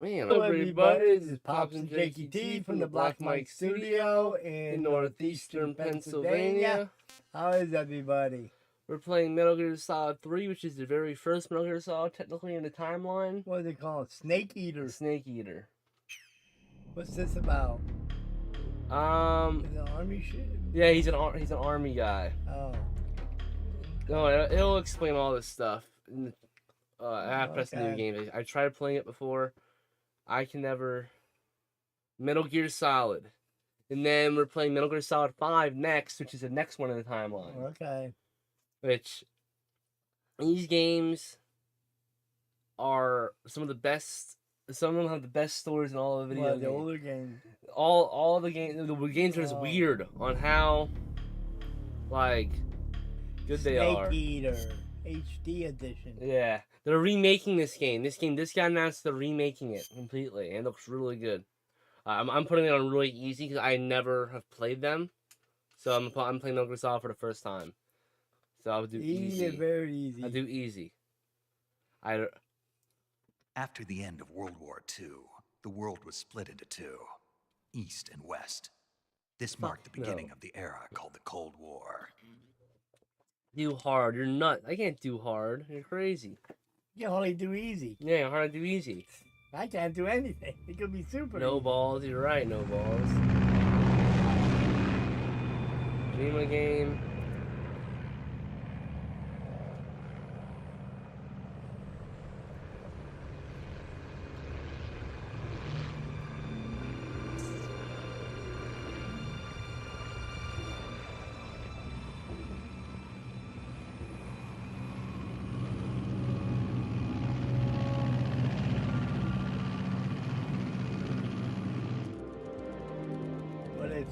Man, Hello everybody, this is Pops&JakeyT from the Black Mike Studio in northeastern Pennsylvania. How is everybody? We're playing Metal Gear Solid 3, which is the very first Metal Gear Solid technically in the timeline. What do they call it? Snake Eater. Snake Eater. What's this about? Is it army shit? Yeah, he's an army guy. Oh. No, it'll explain all this stuff after the new game. I tried playing it before. I can never. Metal Gear Solid. And then we're playing Metal Gear Solid 5 next, which is the next one in the timeline. Okay. Which, these games are some of the best. Some of them have the best stories in all of the video games. The older games. All the games. The games are just weird on how, like, good they are. Snake Eater HD edition. Yeah. They're remaking this game. This guy announced they're remaking it completely, and it looks really good. I'm putting it on really easy because I never have played them, so I'm playing Metal Gear Solid for the first time. So I'll do easy. Very easy. I'll do easy. After the end of World War II, the world was split into two, East and West. This marked the beginning of the era called the Cold War. Do hard. You're nuts. I can't do hard. You're crazy. You can only do easy. Yeah, hard to do easy. I can't do anything. It could be super No easy. balls. You're right. No balls. Dream a game.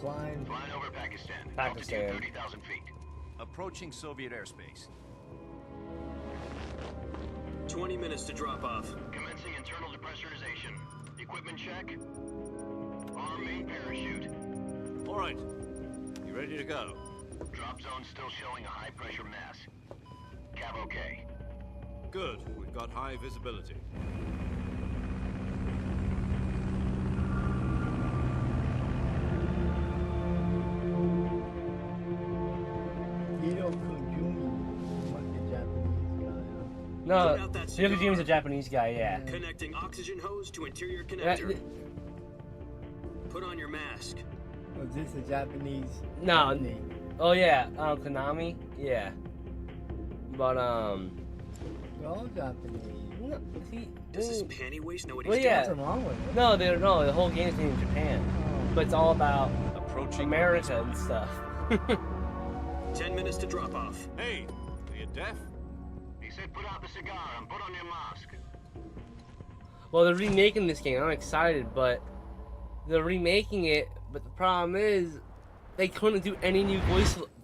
Flying over Pakistan. Pakistan. 30,000 feet. Approaching Soviet airspace. 20 minutes to drop off. Commencing internal depressurization. Equipment check. Arm main parachute. All right. You ready to go? Drop zone still showing a high pressure mass. Cav okay. Good. We've got high visibility. No, Hideo Kojima's a Japanese guy, yeah. Connecting oxygen hose to interior connector. Put on your mask. Was this a Japanese? No. Company? Oh yeah, Konami, yeah. But They're all Japanese. No, Does this panty waste know what he's well, yeah. What's wrong with it? No, the whole game's made in Japan, but it's all about Approaching America and stuff. 10 minutes to drop off. Hey, are you deaf? He said put out the cigar and put on your mask. Well, they're remaking this game. I'm excited, but they're remaking it. But the problem is, they couldn't do any new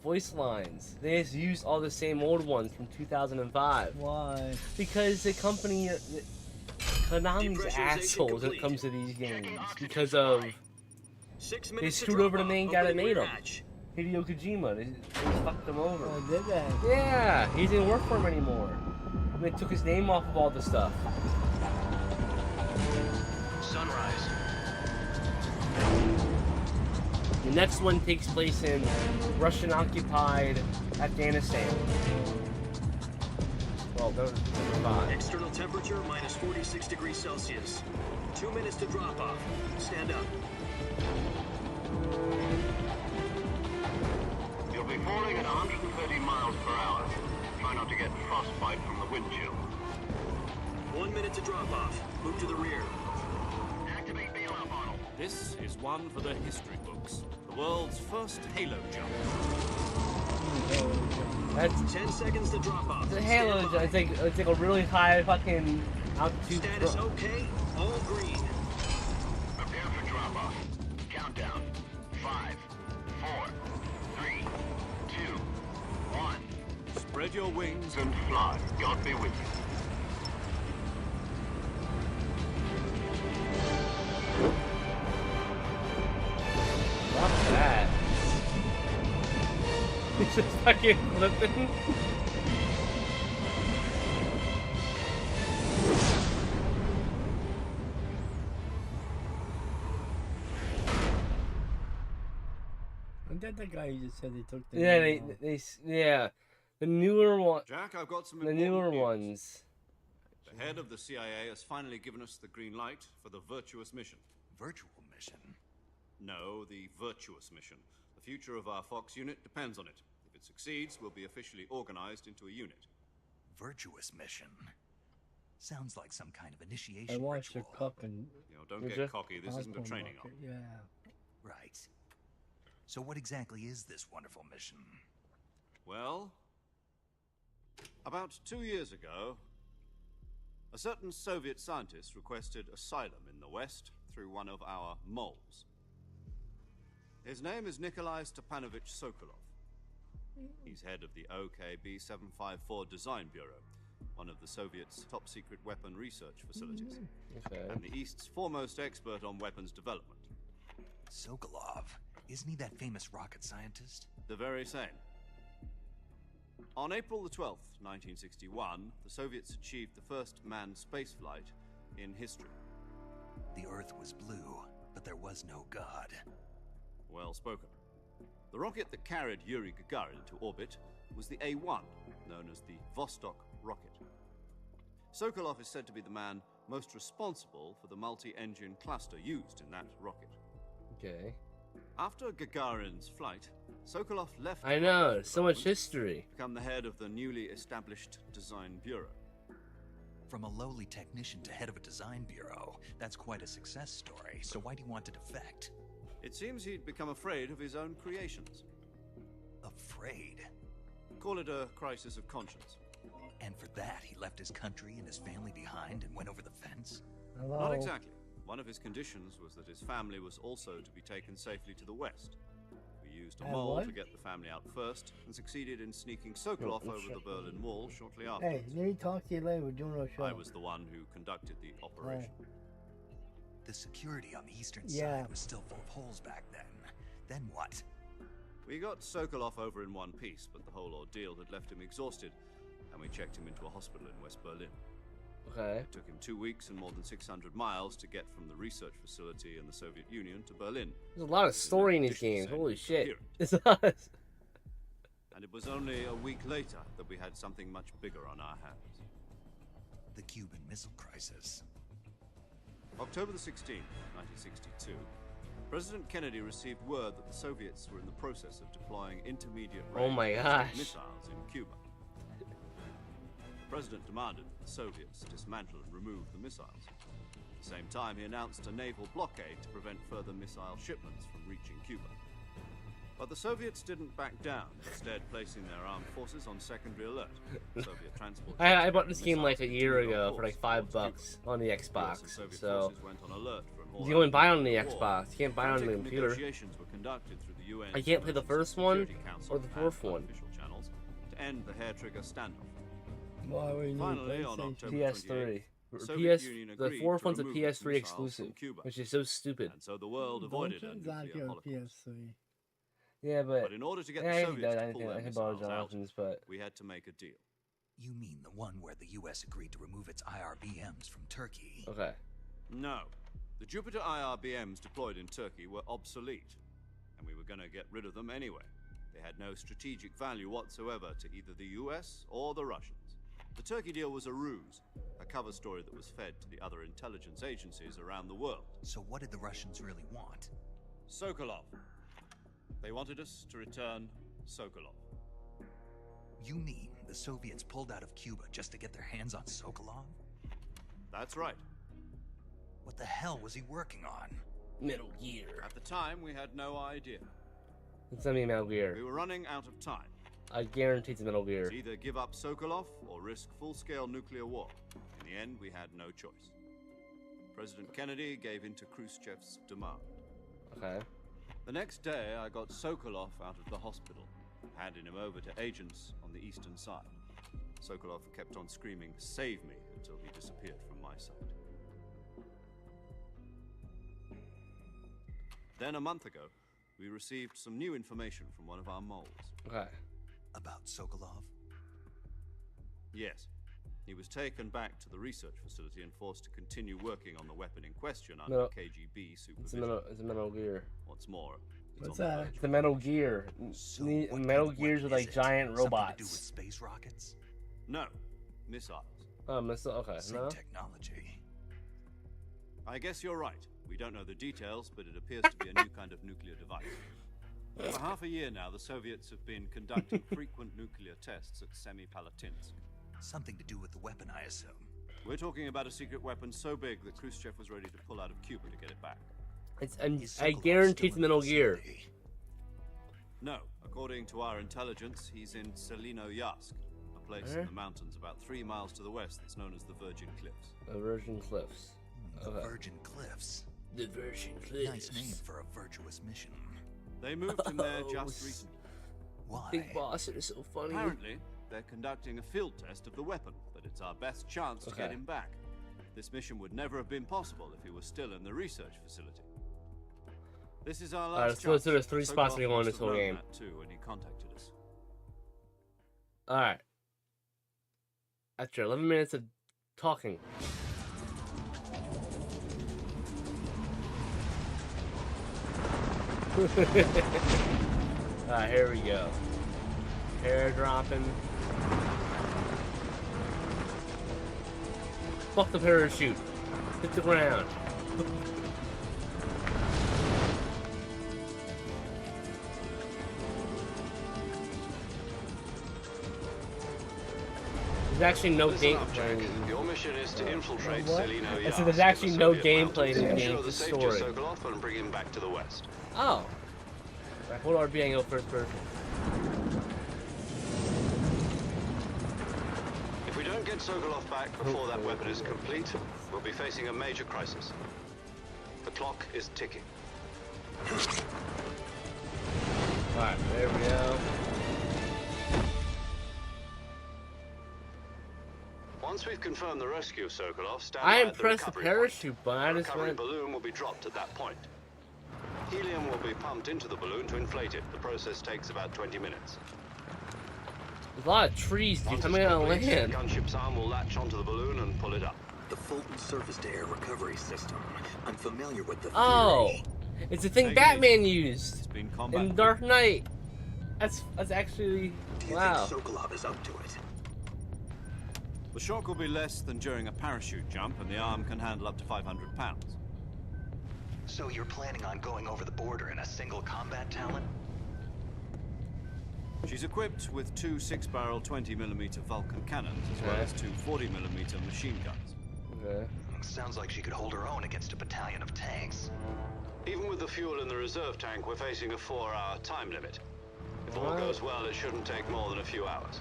voice lines. They just used all the same old ones from 2005. Why? Because the company, Konami's assholes when it comes to these games. Because of they screwed over the main guy that made them, Hideo Kojima. They fucked him over. Oh, did they? Yeah, he didn't work for him anymore. They took his name off of all the stuff. Sunrise. The next one takes place in Russian-occupied Afghanistan. Well, those are fine. External temperature minus 46 degrees Celsius. 2 minutes to drop off. Stand up. You'll be falling at 130 miles per hour. Try not to get frostbite from the wind chill. 1 minute to drop off. Move to the rear. Activate bailout model. This is one for the history books. The world's first Halo jump. That's 10 seconds to drop off. the Halo. It's like a really high fucking altitude. Status okay. All green. Prepare for drop off. Countdown. 5, 4, 3, 2, 1. Spread your wings And fly. God be with you. What's that? It's just fucking flipping. that the guy you just said they took the Yeah, name off? yeah, the newer one, Jack, I've got some the important newer news. ones. The head of the CIA has finally given us the green light for the virtuous mission. Virtual mission? No, the virtuous mission. The future of our Fox unit depends on it. If it succeeds, we'll be officially organized into a unit. Virtuous mission? Sounds like some kind of I initiation watched your ritual. cup and You know, don't Would get you? cocky. This isn't a popcorn training bucket. op. Yeah. Right. So what exactly is this wonderful mission? Well, about 2 years ago, a certain Soviet scientist requested asylum in the West through one of our moles. His name is Nikolai Stepanovich Sokolov. He's head of the OKB 754 Design Bureau, one of the Soviets' top-secret weapon research facilities, Okay. and the East's foremost expert on weapons development. Sokolov. Isn't he that famous rocket scientist? The very same. On April the 12th, 1961, the Soviets achieved the first manned spaceflight in history. The Earth was blue, but there was no God. Well spoken. The rocket that carried Yuri Gagarin into orbit was the A-1, known as the Vostok rocket. Sokolov is said to be the man most responsible for the multi-engine cluster used in that rocket. Okay. After Gagarin's flight, Sokolov left. I know, so much history. to become the head of the newly established Design Bureau. From a lowly technician to head of a design bureau, that's quite a success story. So why do you want to defect? It seems he'd become afraid of his own creations. Afraid? Call it a crisis of conscience. And for that, he left his country and his family behind and went over the fence? Hello. Not exactly. One of his conditions was that his family was also to be taken safely to the west. We used a mole what? to get the family out first, and succeeded in sneaking Sokolov over the Berlin Wall shortly after. Hey, let me talk to you later. We're doing our show. I was the one who conducted the operation. The security on the eastern Yeah. side was still full of holes back then. Then what? We got Sokolov over in one piece, but the whole ordeal had left him exhausted, and we checked him into a hospital in West Berlin. Okay. It took him 2 weeks and more than 600 miles to get from the research facility in the Soviet Union to Berlin. There's a lot of story in these games. Holy shit. It's not. And it was only a week later that we had something much bigger on our hands. The Cuban Missile Crisis. October the 16th, 1962, President Kennedy received word that the Soviets were in the process of deploying intermediate Oh my range gosh. missiles in Cuba. The president demanded that the Soviets dismantle and remove the missiles. At the same time, he announced a naval blockade to prevent further missile shipments from reaching Cuba. But the Soviets didn't back down, instead placing their armed forces on secondary alert. Soviet transport I ships bought this carrying game like a missiles year continued on ago for like course towards $5 Cuba. on the US and Xbox. Soviet So forces went on alert for an you can only buy it on the war. Xbox. You can't buy it on the Frantic computer. negotiations were conducted through the UN. I can't play the first one Security Council or the and fourth one. unofficial channels to end the hair-trigger standoff. Why we need Finally, on PlayStation? October PS3. the PS. Soviet Union The agreed fourth to one's a remove its PS3 missiles from exclusive, Cuba. which is so stupid. And so the world avoided a Don't nuclear you holocaust. PS3. Yeah, but But in order to get yeah, the I Soviets did. to I pull think their I can borrow missiles out, Jonathan's, but we had to make a deal. You mean the one where the US agreed to remove its IRBMs from Turkey? okay. No. The Jupiter IRBMs deployed in Turkey were obsolete, and we were going to get rid of them anyway. They had no strategic value whatsoever to either the US or the Russians. The Turkey deal was a ruse, a cover story that was fed to the other intelligence agencies around the world. So what did the Russians really want? Sokolov. They wanted us to return Sokolov. You mean the Soviets pulled out of Cuba just to get their hands on Sokolov? That's right. What the hell was he working on? Metal Gear. At the time, we had no idea. It's not me, Metal We Gear. were running out of time. I guarantee it's Metal Gear. To either give up Sokolov or risk full-scale nuclear war. In the end, we had no choice. President Kennedy gave in to Khrushchev's demand. Okay. The next day, I got Sokolov out of the hospital, handing him over to agents on the eastern side. Sokolov kept on screaming, "Save me," until he disappeared from my sight. Then a month ago, we received some new information from one of our moles. Okay. About Sokolov? Yes. He was taken back to the research facility and forced to continue working on the weapon in question under No. KGB It's a supervision. Metal Gear. What's more, What's that? The Metal Gear. So The what kind Metal of Gears weapon with is like it? giant Something to do with robots. space rockets? No, missiles. Oh, missile. Okay, Same no. technology. I guess you're right. We don't know the details, but it appears to be a new kind of nuclear device. For half a year now, the Soviets have been conducting frequent nuclear tests at Semipalatinsk. Something to do with the weapon, I assume. We're talking about a secret weapon so big that Khrushchev was ready to pull out of Cuba to get it back. It's Is I Sokolov guarantee still it's in the Metal Gear. vicinity? No, according to our intelligence, he's in Selino-Yask, a place in the mountains about 3 miles to the west that's known as the Virgin Cliffs. The Virgin Cliffs. The Okay. Virgin Cliffs. The Virgin Cliffs. Nice name for a virtuous mission. They moved him there Oh, just recently. Why? Big Boss, it is so funny. Apparently, they're conducting a field test of the weapon, but it's our best chance to get Okay. him back. This mission would never have been possible if he was still in the research facility. This is our last so chance. there's 3 spots Sokolov we go in must this have whole known game. that too when he contacted us. Alright. After 11 minutes of talking. Alright, here we go. Hair dropping. Fuck the parachute. Hit the ground. There's actually no Listen up, gameplay. Jack. Your mission is to infiltrate What? Selino I said there's actually no gameplay in the game, Ensure the just safety story. of Sokolov and bring him back to the west. Oh. Right, hold RB and go first person. If we don't get Sokolov back before that weapon is complete, we'll be facing a major crisis. The clock is ticking. Alright, there we go. Once we've confirmed the rescue of Sokolov, stand I by at the pressed the recovery parachute point. button, I The just recovery went... balloon will be dropped at that point. Helium will be pumped into the balloon to inflate it. The process takes about 20 minutes. There's a lot of trees, dude. Once How am it's I gonna complete, land? the gunship's arm will latch onto the balloon and pull it up. The Fulton surface-to-air recovery system. I'm familiar with the theory. Oh! It's the thing Take it Batman It's used been combat. in Dark Knight. That's actually... Do you Wow. think Sokolov is up to it? The shock will be less than during a parachute jump, and the arm can handle up to 500 pounds. So you're planning on going over the border in a single combat talent? She's equipped with 2 6-barrel 20mm Vulcan cannons, as well Okay. as 2 40mm machine guns. Okay. Sounds like she could hold her own against a battalion of tanks. Even with the fuel in the reserve tank, we're facing a 4-hour time limit. If all What? goes well, it shouldn't take more than a few hours.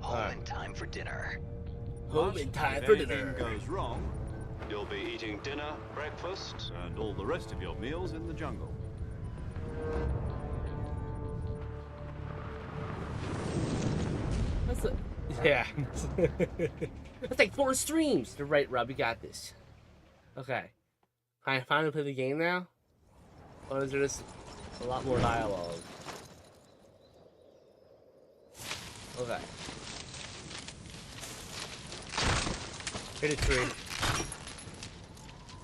Home Alright. in time for dinner. Home But in time if for anything dinner. goes wrong, You'll be eating dinner, breakfast, and all the rest of your meals in the jungle. That's a... Yeah. That's like 4 streams. You're right, Rob. You got this. Okay. Can I finally play the game now? Or is there just a lot more dialogue? Okay. Hit a tree.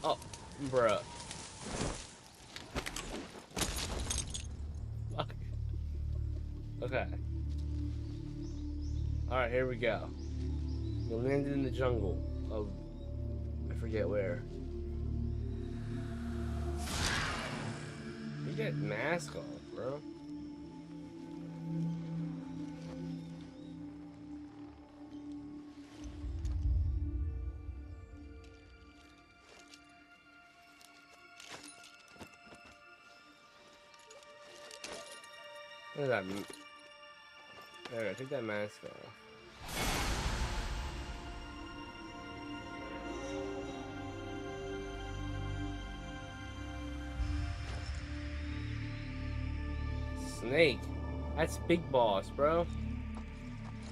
Oh, bruh. Fuck. Okay. Alright, here we go. We landed in the jungle of... I forget where. You get mask off, bro. What is that? There, take that mask off. Snake. That's Big Boss, bro.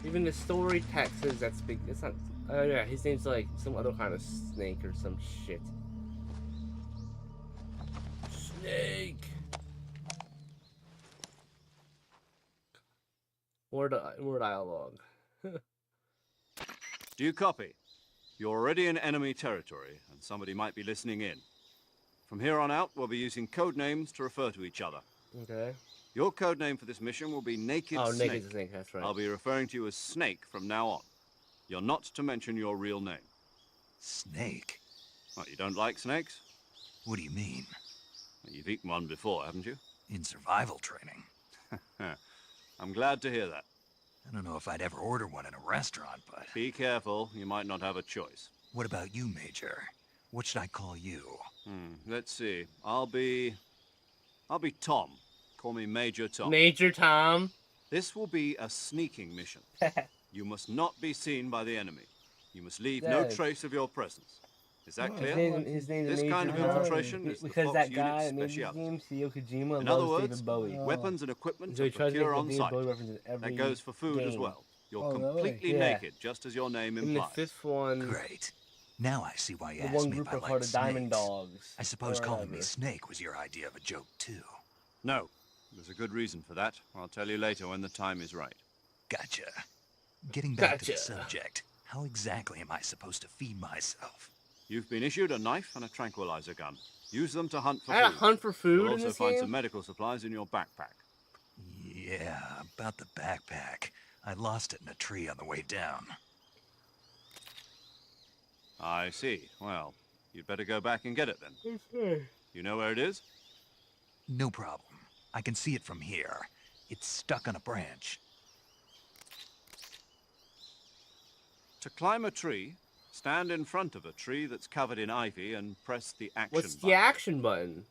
Even the story text says that's Big. It's not. Oh yeah, his name's like some other kind of snake or some shit. Snake. More dialogue. Do you copy? You're already in enemy territory, and somebody might be listening in. From here on out, we'll be using code names to refer to each other. Okay. Your code name for this mission will be Naked Oh, Snake. Naked Snake, that's right. I'll be referring to you as Snake from now on. You're not to mention your real name. Snake? What, you don't like snakes? What do you mean? Well, you've eaten one before, haven't you? In survival training? I'm glad to hear that. I don't know if I'd ever order one in a restaurant, but... Be careful, you might not have a choice. What about you, Major? What should I call you? Let's see. I'll be Tom. Call me Major Tom. Major Tom. This will be a sneaking mission. You must not be seen by the enemy. You must leave no Dad. trace of your presence. Is that clear? His name's This Major kind of Tom. infiltration is the Because Fox that guy unit's that made this speciality. game, Hideo Kojima, In loves other words, David Bowie. weapons and equipment So are he tries to make procure the on David site. Bowie reference in every That goes for food as game. well. You're Oh, really? completely Yeah. naked, just as your name In the implies. fifth one, Great. Now I see why you the asked one me group if I are liked called the Diamond snakes. Dogs. I suppose or calling me whatever. Snake was your idea of a joke, too. No, there's a good reason for that. I'll tell you later when the time is right. Gotcha. Getting back to the Gotcha. subject, how exactly am I supposed to feed myself? You've been issued a knife and a tranquilizer gun. Use them to hunt for I gotta food. hunt for food You'll in also this find game? some medical supplies in your backpack. Yeah, about the backpack. I lost it in a tree on the way down. I see. Well, you'd better go back and get it then. Okay. You know where it is? No problem. I can see it from here. It's stuck on a branch. To climb a tree, stand in front of a tree that's covered in ivy and press the action What's button. the action button?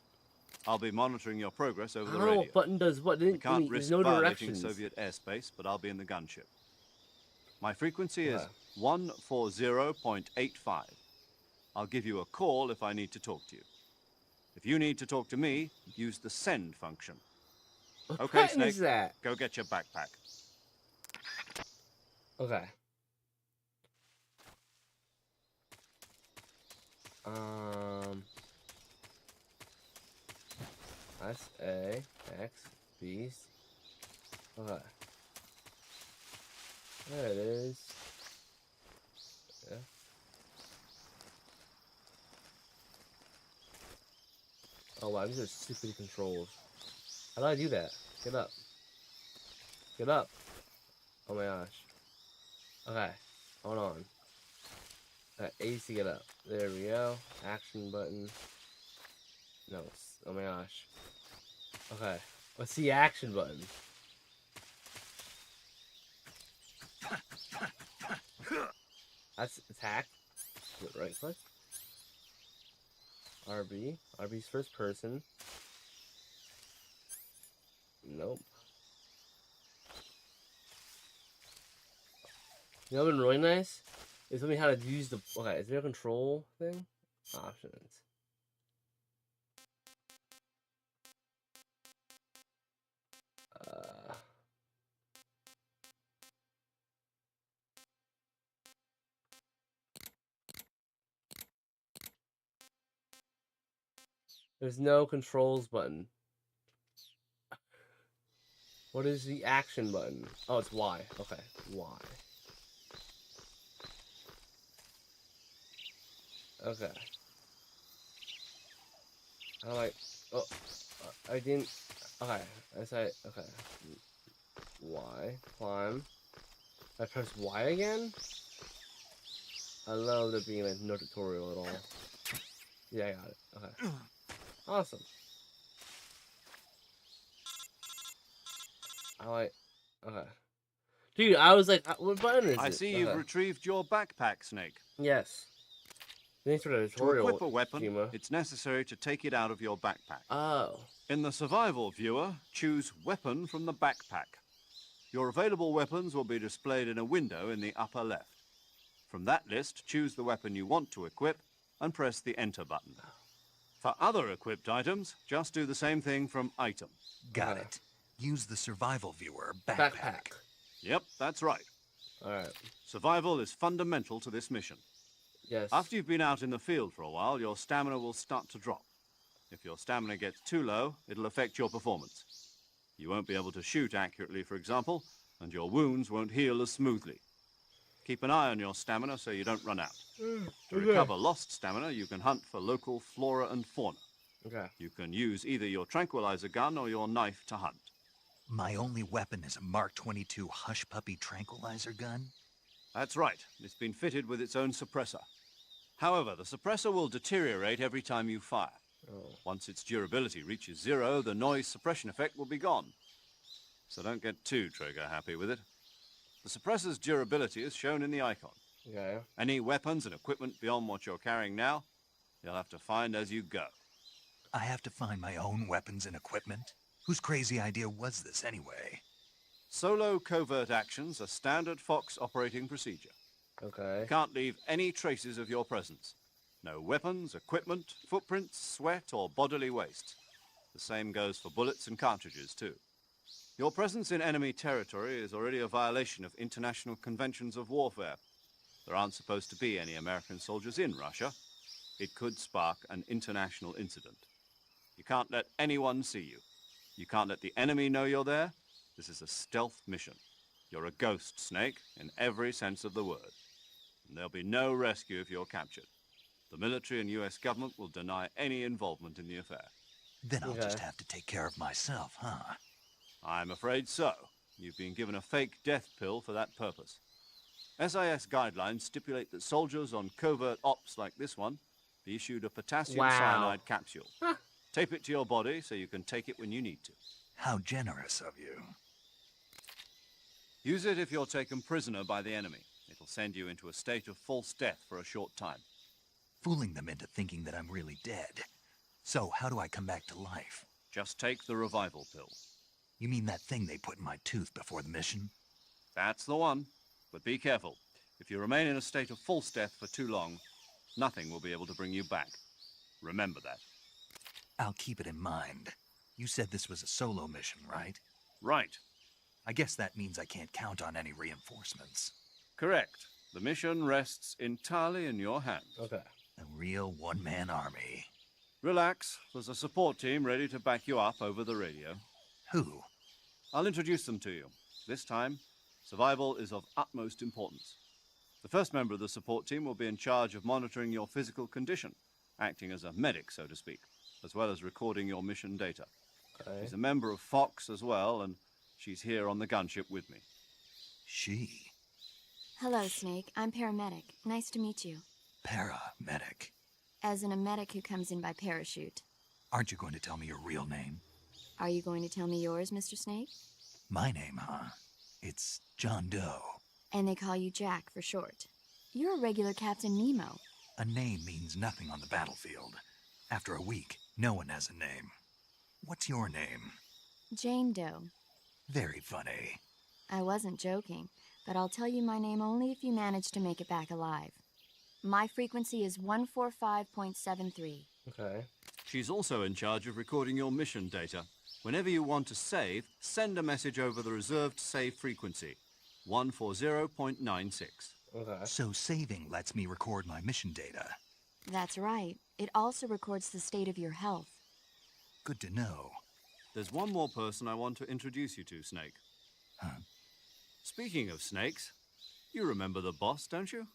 I'll be monitoring your progress over I the don't know radio. what button does what. We can't There's risk no violating directions. Soviet airspace, but I'll be in the gunship. My frequency is Okay. 140.85. I'll give you a call if I need to talk to you. If you need to talk to me, use the send function. What Okay, button Snake. is that? Go get your backpack. Okay. S A X B. Okay. There it is. Yeah. Oh wow, these are stupid controls. How do I do that? Get up. Get up. Oh my gosh. Okay. Hold on. A's to get up. There we go. Action button. No. Oh my gosh. Okay. What's the action button? That's attack. Is it right click? RB. RB's first person. Nope. You know what's been really nice? It's telling me how to use the... Okay, is there a control thing? Options. There's no controls button. What is the action button? Oh, it's Y. Okay, Y. Okay. How do I... Oh, I didn't... Okay, I said... Okay. Y. Climb. I press Y again? I love there being no tutorial at all. Yeah, I got it. Okay. Awesome. Okay. Dude, I was like, what button is it? I see you've retrieved your backpack, Snake. Yes. Thanks for the To tutorial, equip a weapon, Kojima. it's necessary to take it out of your backpack. Oh. In the survival viewer, choose Weapon from the backpack. Your available weapons will be displayed in a window in the upper left. From that list, choose the weapon you want to equip and press the Enter button. For other equipped items, just do the same thing from Item. Got it. Use the survival viewer backpack. Yep, that's right. Alright. Survival is fundamental to this mission. Yes. After you've been out in the field for a while, your stamina will start to drop. If your stamina gets too low, it'll affect your performance. You won't be able to shoot accurately, for example, and your wounds won't heal as smoothly. Keep an eye on your stamina so you don't run out. To recover lost stamina, you can hunt for local flora and fauna. Okay. You can use either your tranquilizer gun or your knife to hunt. My only weapon is a Mark 22 Hush Puppy tranquilizer gun? That's right. It's been fitted with its own suppressor. However, the suppressor will deteriorate every time you fire. Oh. Once its durability reaches 0, the noise suppression effect will be gone. So don't get too trigger happy with it. The suppressor's durability is shown in the icon. Okay. Any weapons and equipment beyond what you're carrying now, you'll have to find as you go. I have to find my own weapons and equipment? Whose crazy idea was this anyway? Solo covert actions are standard Fox operating procedure. Okay. You can't leave any traces of your presence. No weapons, equipment, footprints, sweat, or bodily waste. The same goes for bullets and cartridges, too. Your presence in enemy territory is already a violation of international conventions of warfare. There aren't supposed to be any American soldiers in Russia. It could spark an international incident. You can't let anyone see you. You can't let the enemy know you're there. This is a stealth mission. You're a ghost, Snake, in every sense of the word. And there'll be no rescue if you're captured. The military and US government will deny any involvement in the affair. Then I'll just Okay. have to take care of myself, huh? I'm afraid so. You've been given a fake death pill for that purpose. SIS guidelines stipulate that soldiers on covert ops like this one be issued a potassium Wow. cyanide capsule. Tape it to your body so you can take it when you need to. How generous of you. Use it if you're taken prisoner by the enemy. It'll send you into a state of false death for a short time. Fooling them into thinking that I'm really dead. So, how do I come back to life? Just take the revival pill. You mean that thing they put in my tooth before the mission? That's the one. But be careful. If you remain in a state of false death for too long, nothing will be able to bring you back. Remember that. I'll keep it in mind. You said this was a solo mission, right? Right. I guess that means I can't count on any reinforcements. Correct. The mission rests entirely in your hands. Okay. A real one-man army. Relax. There's a support team ready to back you up over the radio. Who? I'll introduce them to you. This time, survival is of utmost importance. The first member of the support team will be in charge of monitoring your physical condition, acting as a medic, so to speak, as well as recording your mission data. Okay. She's a member of Fox as well, and she's here on the gunship with me. She. Hello, Snake. I'm paramedic. Nice to meet you. Paramedic. As in a medic who comes in by parachute. Aren't you going to tell me your real name? Are you going to tell me yours, Mr. Snake? My name, huh? It's John Doe. And they call you Jack for short. You're a regular Captain Nemo. A name means nothing on the battlefield. After a week, no one has a name. What's your name? Jane Doe. Very funny. I wasn't joking, but I'll tell you my name only if you manage to make it back alive. My frequency is 145.73. Okay. She's also in charge of recording your mission data. Whenever you want to save, send a message over the reserved save frequency, 140.96. Okay. So saving lets me record my mission data. That's right. It also records the state of your health. Good to know. There's one more person I want to introduce you to, Snake. Huh? Speaking of snakes, you remember the boss, don't you?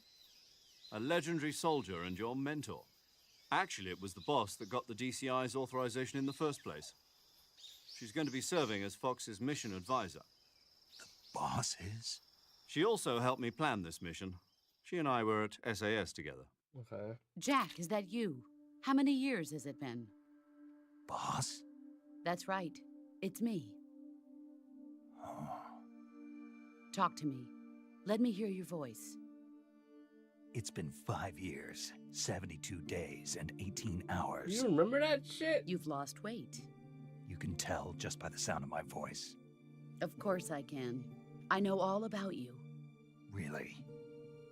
A legendary soldier and your mentor. Actually, it was the boss that got the DCI's authorization in the first place. She's going to be serving as Fox's mission advisor. Boss is? She also helped me plan this mission. She and I were at SAS together. Okay. Jack, is that you? How many years has it been? Boss? That's right. It's me. Oh. Talk to me. Let me hear your voice. It's been 5 years, 72 days, and 18 hours. You remember that shit? You've lost weight. You can tell just by the sound of my voice. Of course I can. I know all about you. Really?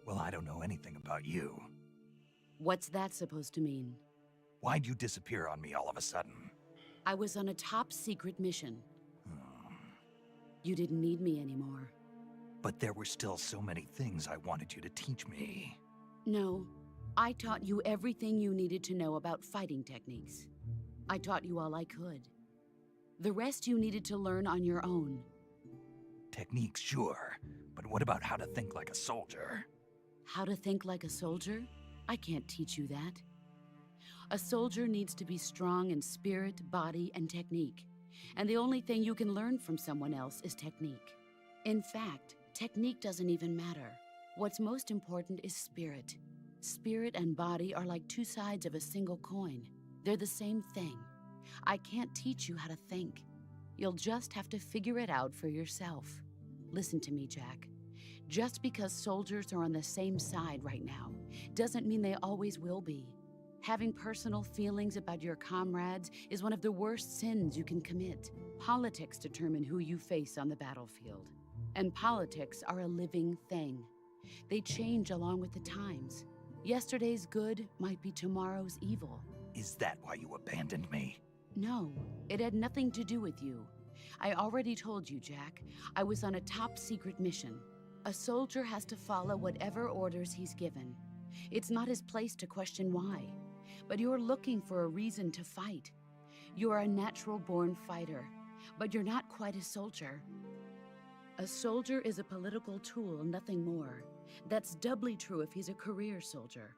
Well, I don't know anything about you. What's that supposed to mean? Why'd you disappear on me all of a sudden? I was on a top secret mission. Hmm. You didn't need me anymore. But there were still so many things I wanted you to teach me. No, I taught you everything you needed to know about fighting techniques. I taught you all I could. The rest you needed to learn on your own. Techniques, sure. But what about how to think like a soldier? How to think like a soldier? I can't teach you that. A soldier needs to be strong in spirit, body, and technique. And the only thing you can learn from someone else is technique. In fact, technique doesn't even matter. What's most important is spirit. Spirit and body are like two sides of a single coin. They're the same thing. I can't teach you how to think. You'll just have to figure it out for yourself. Listen to me, Jack. Just because soldiers are on the same side right now doesn't mean they always will be. Having personal feelings about your comrades is one of the worst sins you can commit. Politics determine who you face on the battlefield. And politics are a living thing. They change along with the times. Yesterday's good might be tomorrow's evil. Is that why you abandoned me? No, it had nothing to do with you. I already told you, Jack. I was on a top-secret mission. A soldier has to follow whatever orders he's given. It's not his place to question why. But you're looking for a reason to fight. You're a natural-born fighter, but you're not quite a soldier. A soldier is a political tool, nothing more. That's doubly true if he's a career soldier.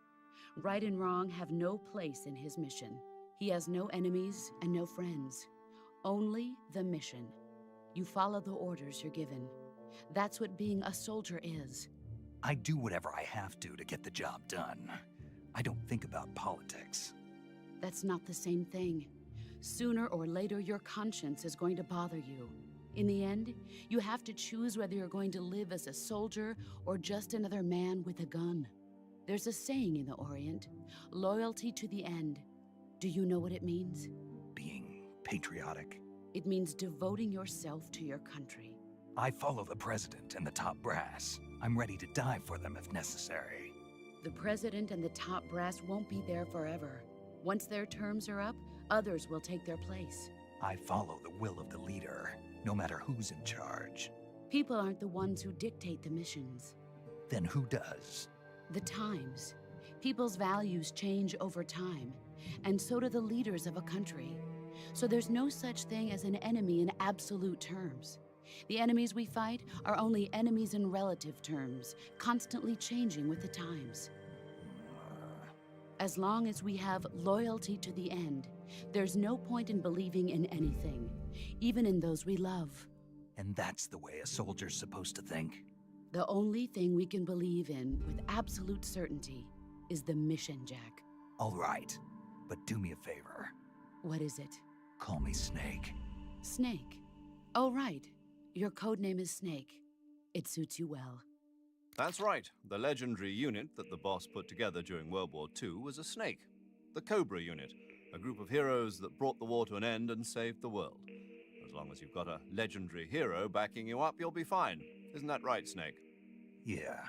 Right and wrong have no place in his mission. He has no enemies and no friends. Only the mission. You follow the orders you're given. That's what being a soldier is. I do whatever I have to get the job done. I don't think about politics. That's not the same thing. Sooner or later, your conscience is going to bother you. In the end, you have to choose whether you're going to live as a soldier or just another man with a gun. There's a saying in the Orient, loyalty to the end. Do you know what it means? Being patriotic. It means devoting yourself to your country. I follow the president and the top brass. I'm ready to die for them if necessary. The president and the top brass won't be there forever. Once their terms are up, others will take their place. I follow the will of the leader, no matter who's in charge. People aren't the ones who dictate the missions. Then who does? The times. People's values change over time, and so do the leaders of a country. So there's no such thing as an enemy in absolute terms. The enemies we fight are only enemies in relative terms, constantly changing with the times. As long as we have loyalty to the end, there's no point in believing in anything, even in those we love. And that's the way a soldier's supposed to think? The only thing we can believe in with absolute certainty is the mission, Jack. All right, but do me a favor. What is it? Call me Snake. Snake? Oh, right. Your code name is Snake. It suits you well. That's right. The legendary unit that the boss put together during World War II was a snake. The Cobra unit, a group of heroes that brought the war to an end and saved the world. As long as you've got a legendary hero backing you up, you'll be fine. Isn't that right, Snake? Yeah,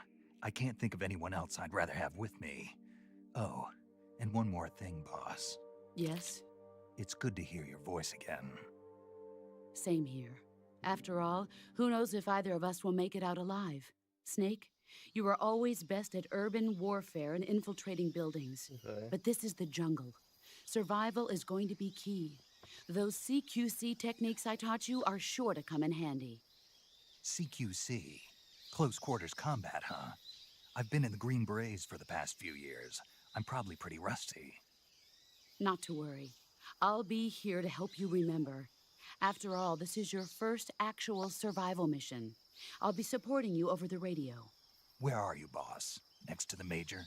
I can't think of anyone else I'd rather have with me. Oh, and one more thing, boss. Yes? It's good to hear your voice again. Same here. After all, who knows if either of us will make it out alive? Snake, you are always best at urban warfare and infiltrating buildings. Okay. But this is the jungle. Survival is going to be key. Those CQC techniques I taught you are sure to come in handy. CQC? Close quarters combat, huh? I've been in the Green Berets for the past few years. I'm probably pretty rusty. Not to worry. I'll be here to help you remember. After all, this is your first actual survival mission. I'll be supporting you over the radio. Where are you, boss? Next to the Major?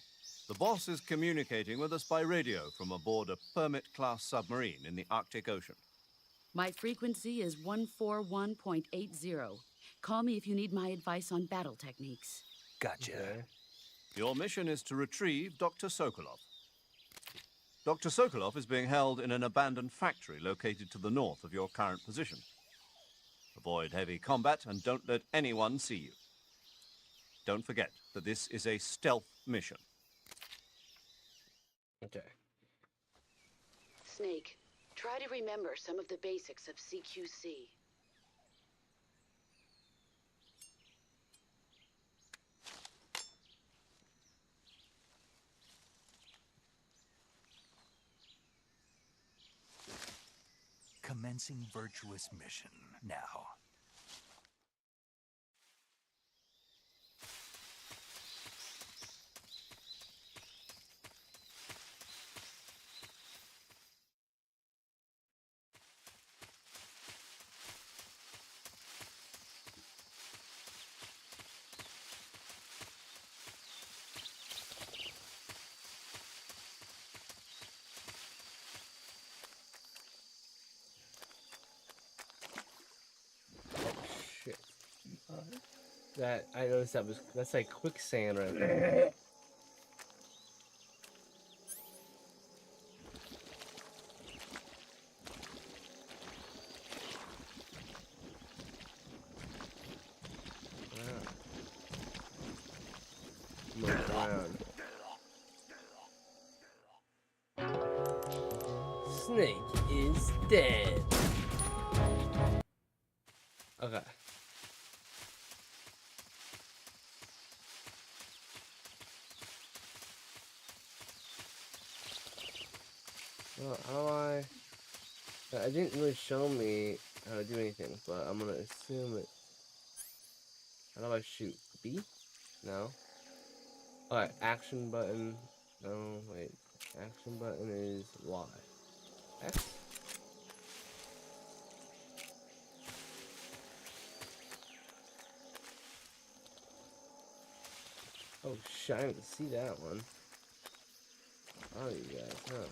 The boss is communicating with us by radio from aboard a Permit-class submarine in the Arctic Ocean. My frequency is 141.80. Call me if you need my advice on battle techniques. Gotcha. Okay. Your mission is to retrieve Dr. Sokolov. Dr. Sokolov is being held in an abandoned factory located to the north of your current position. Avoid heavy combat and don't let anyone see you. Don't forget that this is a stealth mission. Okay. Snake, try to remember some of the basics of CQC. Commencing virtuous mission now. That I noticed that's like quicksand right there. Move around. Snake is dead. Okay. Well, how do I... It didn't really show me how to do anything, but I'm gonna assume it... How do I shoot? B? No. Alright, action button. No, wait. Action button is Y. X? Oh shit, I didn't see that one. Oh, you guys, huh?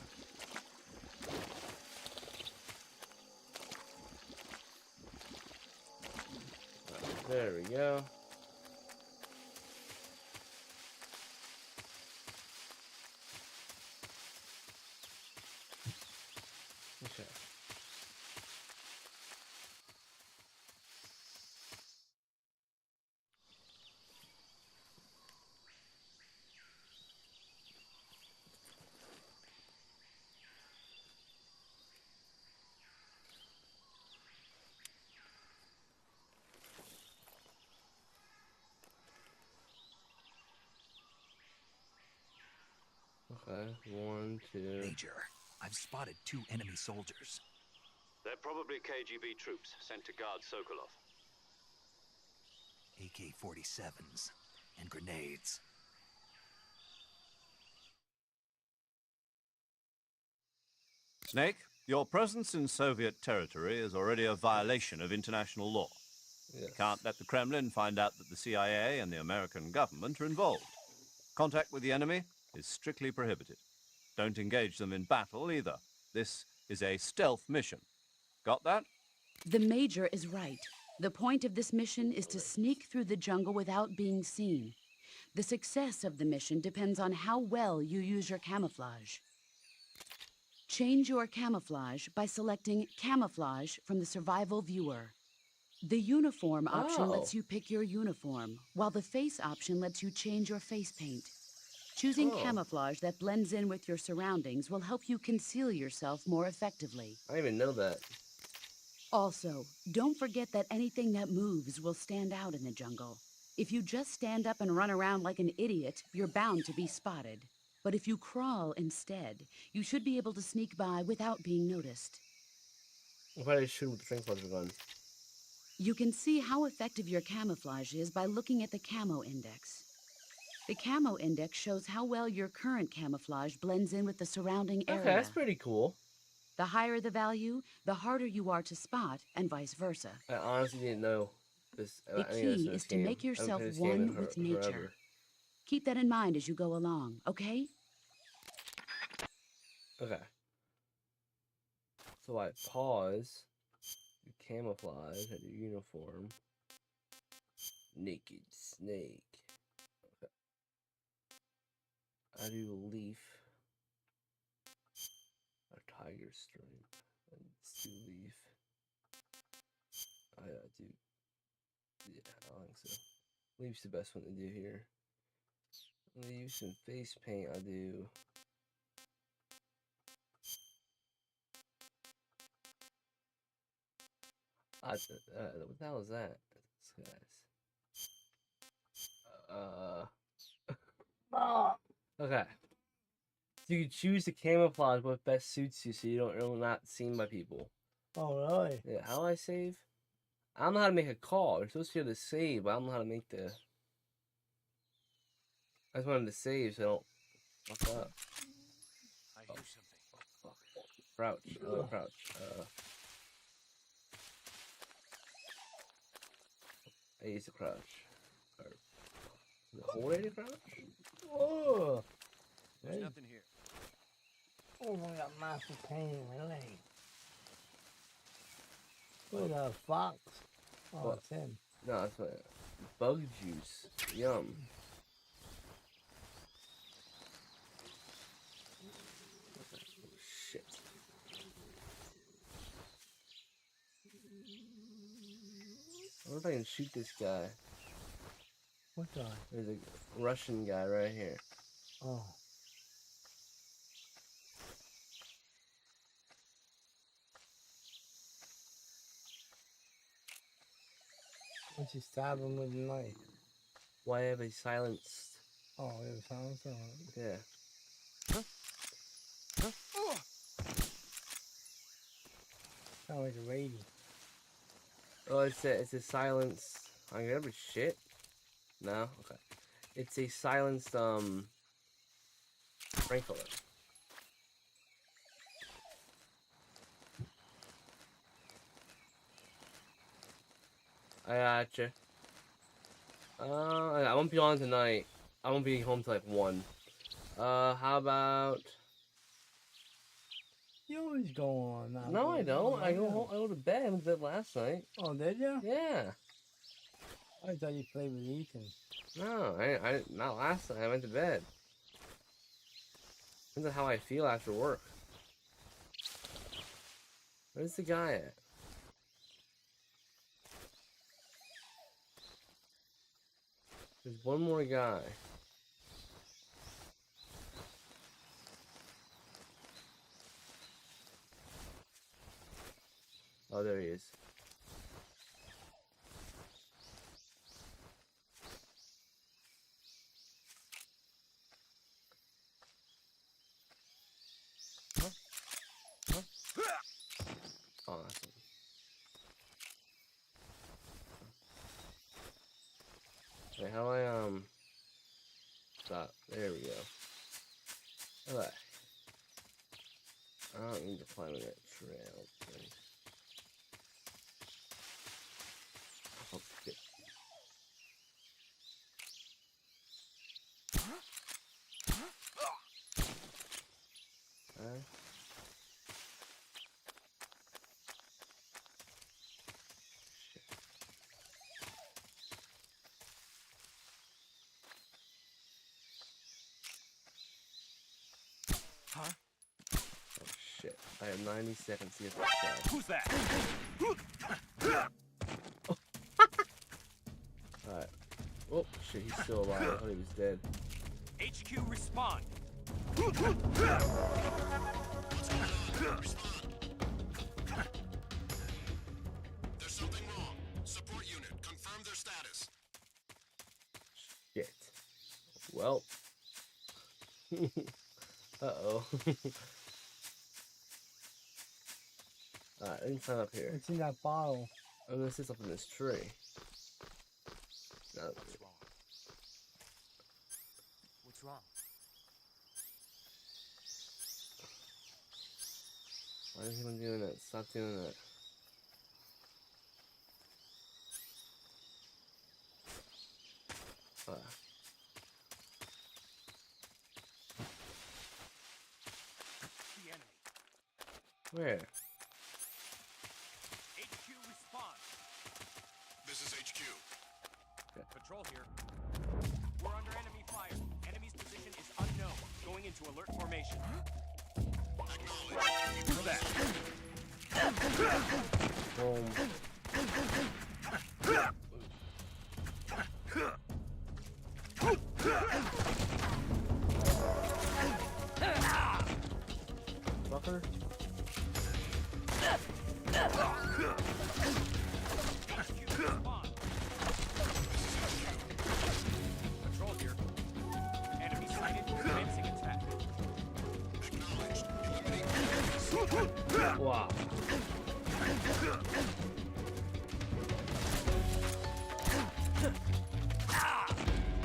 There we go. Okay. Okay, 1, 2. Major, I've spotted 2 enemy soldiers. They're probably KGB troops sent to guard Sokolov. AK-47s and grenades. Snake, your presence in Soviet territory is already a violation of international law. Yes. You can't let the Kremlin find out that the CIA and the American government are involved. Contact with the enemy is strictly prohibited. Don't engage them in battle either. This is a stealth mission. Got that? The Major is right. The point of this mission is to sneak through the jungle without being seen. The success of the mission depends on how well you use your camouflage. Change your camouflage by selecting Camouflage from the Survival Viewer. The Uniform option lets you pick your uniform, while the Face option lets you change your face paint. Choosing camouflage that blends in with your surroundings will help you conceal yourself more effectively. I didn't even know that. Also, don't forget that anything that moves will stand out in the jungle. If you just stand up and run around like an idiot, you're bound to be spotted. But if you crawl instead, you should be able to sneak by without being noticed. Why did I shoot with the tranquilizer gun? You can see how effective your camouflage is by looking at the camo index. The camo index shows how well your current camouflage blends in with the surrounding area. Okay, that's pretty cool. The higher the value, the harder you are to spot, and vice versa. I honestly didn't know this. The key is to make yourself one with nature. Keep that in mind as you go along, okay? Okay. So I pause, do camouflage, I do uniform, naked snake. Okay. I do leaf, a tiger stripe, let's do leaf. I do, yeah, I think so. Leaf's the best one to do here. Leaves and face paint, I do. What the hell is that? Okay. So you can choose to camouflage what best suits you so you're not seen by people. Oh, really? Yeah, how do I save? I don't know how to make a call. You're supposed to be able to save, but I don't know how to make the... I just wanted to save so I don't fuck up. I hear something. Oh, fuck. Crouch. Crouch. I use the crouch. Or, the hold A to crouch? Oh! There's nothing here. Oh, I got massive pain in my leg. Look at that fox. Oh, What? it's him. No, that's what. Bug juice. Yum. Shit. I wonder if I can shoot this guy. What guy? There's a Russian guy right here. Oh. Once you stab him with a knife. Why have they silenced? Oh, it was silenced? Yeah. Sound like a lady. Oh, it's a silenced. I can remember shit. No, okay. It's a silenced sprinkler. I gotcha. I won't be on tonight. I won't be home till like 1. How about? You always go on. Now. No, I don't. I go home. I go to bed. I went to bed last night. Oh, did you? Yeah. I thought you played with Ethan. No, I not last night. I went to bed. Depends on how I feel after work. Where's the guy at? There's one more guy. Oh, there he is. Awesome. Okay, how do I stop? There we go. Alright. I don't need to climb that trail thing. Oh, shit. Alright. Huh? Oh shit. I have 90 seconds to get this guy. Who's that? Alright. Oh shit, he's still alive. I thought he was dead. HQ, respond. There's something wrong. Support unit, confirm their status. Shit. Well. Uh-oh. Alright, let me climb up here. What's in that bottle? I'm gonna sit up in this tree. No. What's wrong? What's wrong? Why is anyone doing that? Stop doing that. The enemy. Where? HQ, respond. This is HQ. Patrol here. We're under enemy fire. Enemy's position is unknown. Going into alert formation. Acknowledge. Who's that? Boom. Fucker. HQ, respond. Patrol here. Enemy sighted. Commencing attack. Acknowledged. Eliminate. Wow.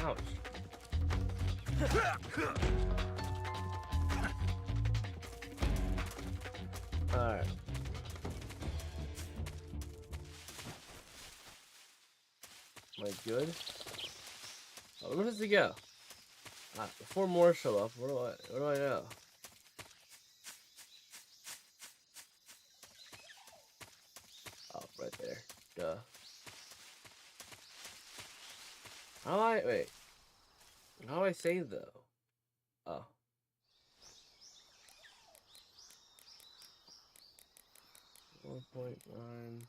Ouch. Alright. Am I good? Oh, where does it go? Before more show up, where do I go? Oh, right there. Duh. How do I wait? How do I save though? Oh. .9.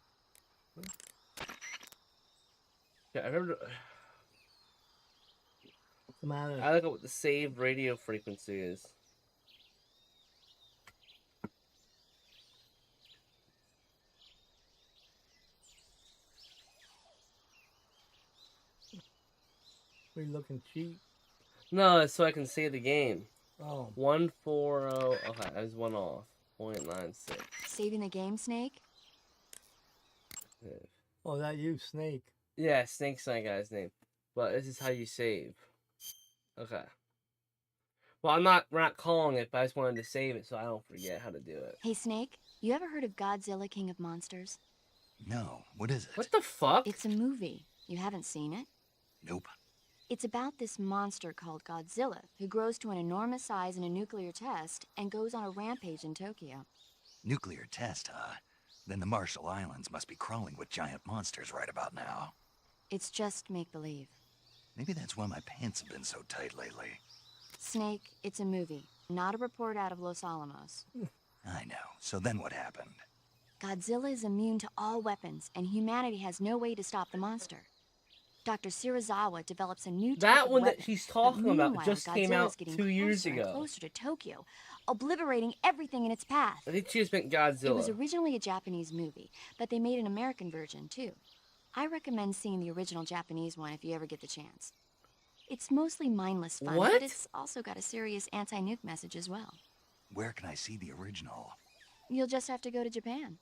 Yeah, I remember. What's the matter? I look at what the saved radio frequency is. We looking cheap. No, it's so I can save the game. Oh. 140. Okay, I was one off. 0.96. Saving the game, Snake? Oh, that you, Snake. Yeah, Snake's my guy's name. But this is how you save. Okay. Well, we're not calling it, but I just wanted to save it so I don't forget how to do it. Hey, Snake, you ever heard of Godzilla, King of Monsters? No, what is it? What the fuck? It's a movie. You haven't seen it? Nope. It's about this monster called Godzilla, who grows to an enormous size in a nuclear test and goes on a rampage in Tokyo. Nuclear test, huh? Then the Marshall Islands must be crawling with giant monsters right about now. It's just make-believe. Maybe that's why my pants have been so tight lately. Snake, it's a movie, not a report out of Los Alamos. I know. So then what happened? Godzilla is immune to all weapons, and humanity has no way to stop the monster. Dr. Shirazawa develops a new type That of one weapon, that he's but talking about meanwhile, just came Godzilla's out getting 2 years closer and ago. Closer to Tokyo, obliterating everything in its path. I think she just meant It Godzilla. was originally a Japanese movie, but they made an American version too. I recommend seeing the original Japanese one if you ever get the chance. It's mostly mindless fun, What? but it's also got a serious anti-nuke message as well. Where can I see the original? You'll just have to go to Japan.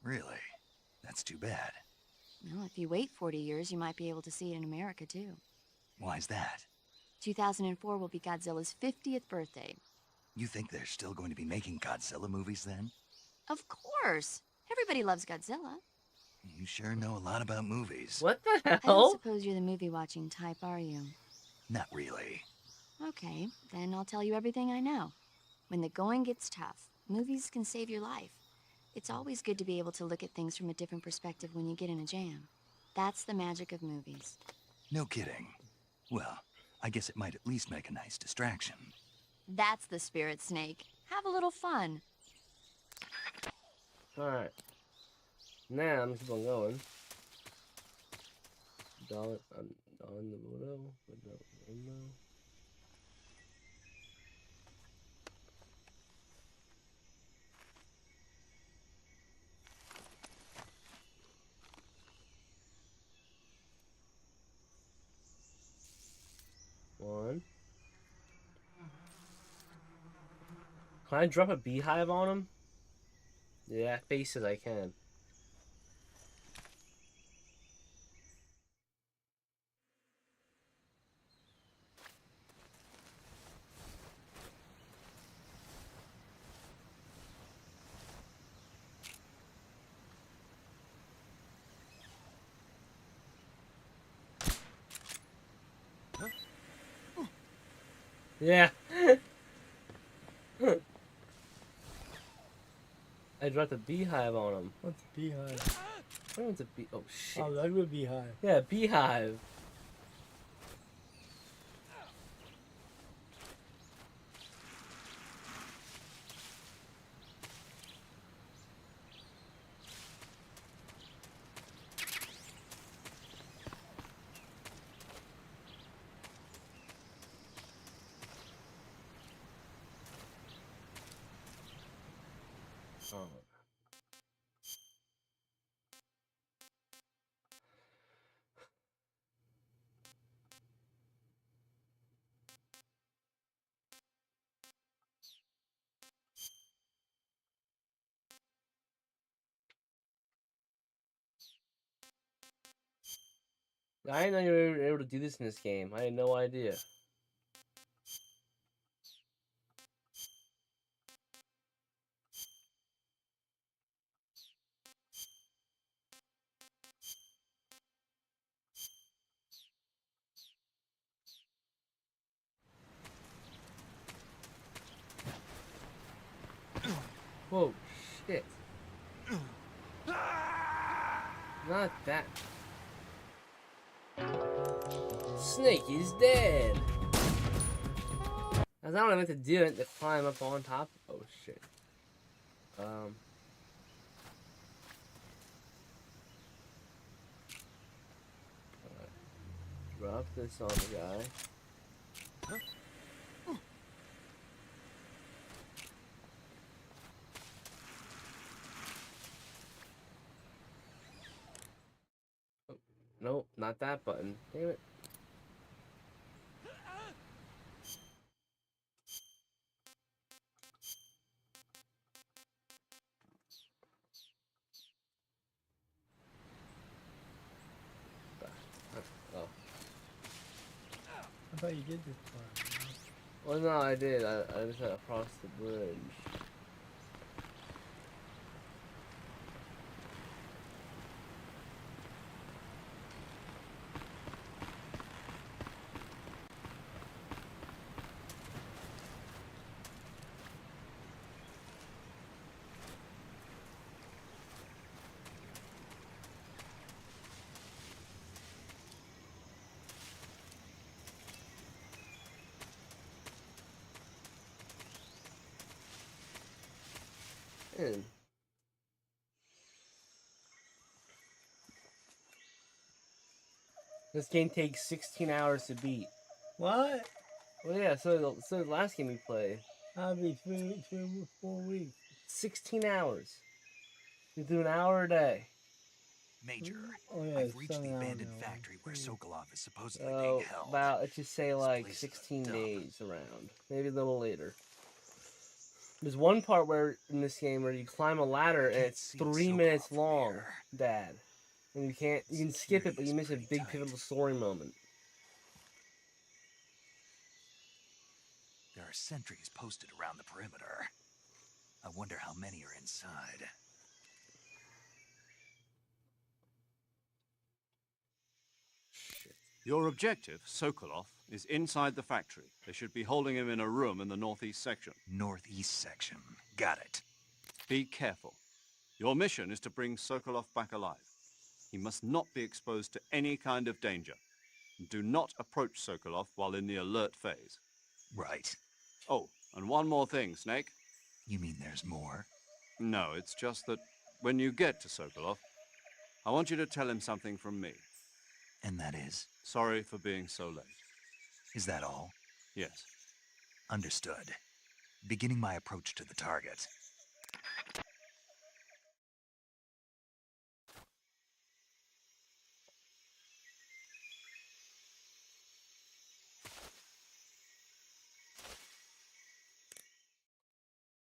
Really? That's too bad. Well, if you wait 40 years, you might be able to see it in America too. Why's that? 2004 will be Godzilla's 50th birthday. You think they're still going to be making Godzilla movies then? Of course! Everybody loves Godzilla. You sure know a lot about movies. What the I don't hell? suppose you're the movie-watching type, are you? Not really. Okay, then I'll tell you everything I know. When the going gets tough, movies can save your life. It's always good to be able to look at things from a different perspective when you get in a jam. That's the magic of movies. No kidding. Well, I guess it might at least make a nice distraction. That's the spirit, Snake. Have a little fun. Alright. Now, I'm gonna keep on going. On the window. One. Can I drop a beehive on him? Yeah, faces I can. Yeah. I dropped a beehive on him. What's a beehive? I don't know a bee. Oh shit. Oh, that would beehive. Yeah, beehive. Oh. I didn't know you were able to do this in this game. I had no idea. Whoa, shit. Not that. Snake is dead. That's not what I meant to do. I meant to climb up on top. Oh shit. Alright. Drop this on the guy. Oh, nope, not that button. Damn it. Oh. I thought you did this part. Well, no, I did. I just had to cross the bridge. Man. This game takes 16 hours to beat. What? Well, yeah, so the last game we played. That'll be 4 weeks. 16 hours. You do an hour a day. Major, Oh, yeah, I've reached the 7 hours abandoned now. factory where Sokolov is supposedly So, being held. about, let's just say This like place is a 16 dump. days around. Maybe a little later. There's one part where in this game where you climb a ladder and Can't it's see 3 Sokolov minutes from long, here. Dad. And you can skip it, but you miss a big pivotal story moment. There are sentries posted around the perimeter. I wonder how many are inside. Your objective, Sokolov, is inside the factory. They should be holding him in a room in the northeast section. Northeast section. Got it. Be careful. Your mission is to bring Sokolov back alive. He must not be exposed to any kind of danger. Do not approach Sokolov while in the alert phase. Right. Oh, and one more thing, Snake. You mean there's more? No, it's just that when you get to Sokolov, I want you to tell him something from me. And that is? Sorry for being so late. Is that all? Yes. Understood. Beginning my approach to the target.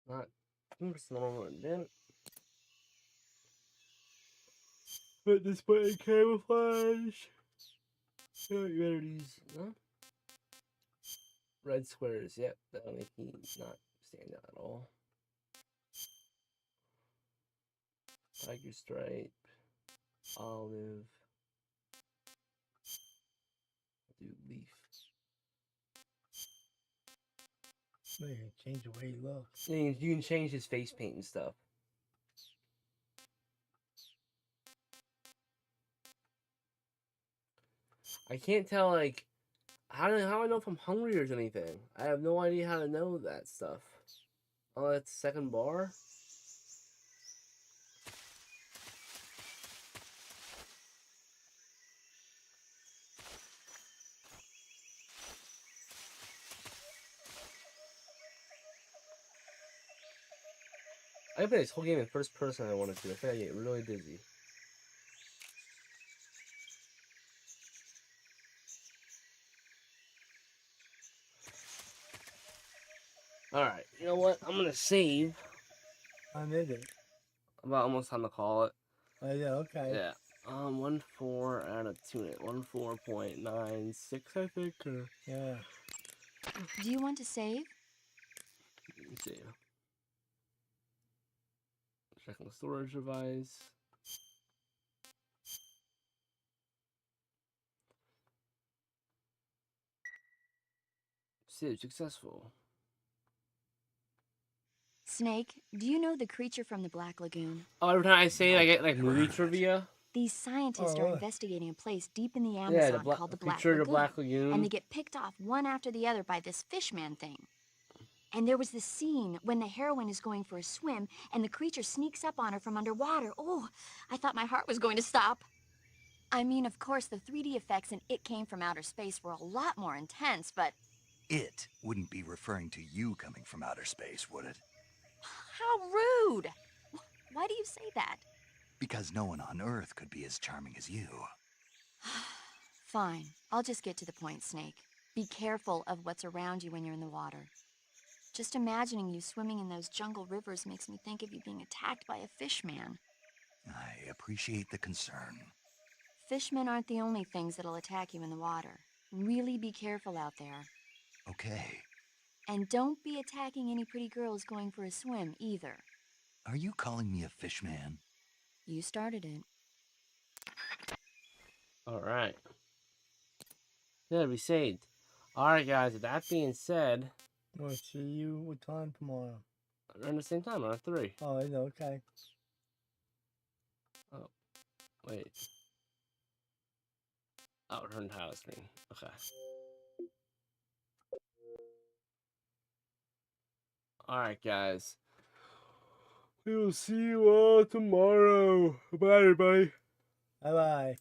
Not normal, damn it. Put this button in camouflage. Oh, you better use, huh? Red squares, yep, that'll make me not stand out at all. Tiger stripe, olive, do leaf. So you can change the way he looks. Yeah, you can change his face paint and stuff. I can't tell, like, how do I know if I'm hungry or anything? I have no idea how to know that stuff. Oh, that's second bar? I can play this whole game in first person if I wanted to. I think I get really dizzy. Alright, you know what? I'm gonna save. I did it. About almost time to call it. Oh, yeah, okay. Yeah. 1.4 out of 2. 1.4.96, I think. Or... Yeah. Do you want to save? Let's see. Checking the storage device. Save successful. Snake, do you know the creature from the Black Lagoon? Oh, every time I say it, I get like movie trivia. These scientists are investigating a place deep in the Yeah, Amazon called the Black Lagoon. Black Lagoon. And they get picked off one after the other by this fishman thing. And there was this scene when the heroine is going for a swim and the creature sneaks up on her from underwater. Oh, I thought my heart was going to stop. I mean, of course, the 3D effects in It Came from Outer Space were a lot more intense, but... It wouldn't be referring to you coming from outer space, would it? How rude! Why do you say that? Because no one on Earth could be as charming as you. Fine. I'll just get to the point, Snake. Be careful of what's around you when you're in the water. Just imagining you swimming in those jungle rivers makes me think of you being attacked by a fishman. I appreciate the concern. Fishmen aren't the only things that'll attack you in the water. Really be careful out there. Okay. And don't be attacking any pretty girls going for a swim, either. Are you calling me a fishman? You started it. Alright. Yeah, we saved. Alright, guys, with that being said... We'll see you what time tomorrow? Around the same time, around 3. Oh, okay. Oh, wait. Oh, turn the title screen. Okay. Alright, guys. We will see you all tomorrow. Bye, everybody. Bye-bye.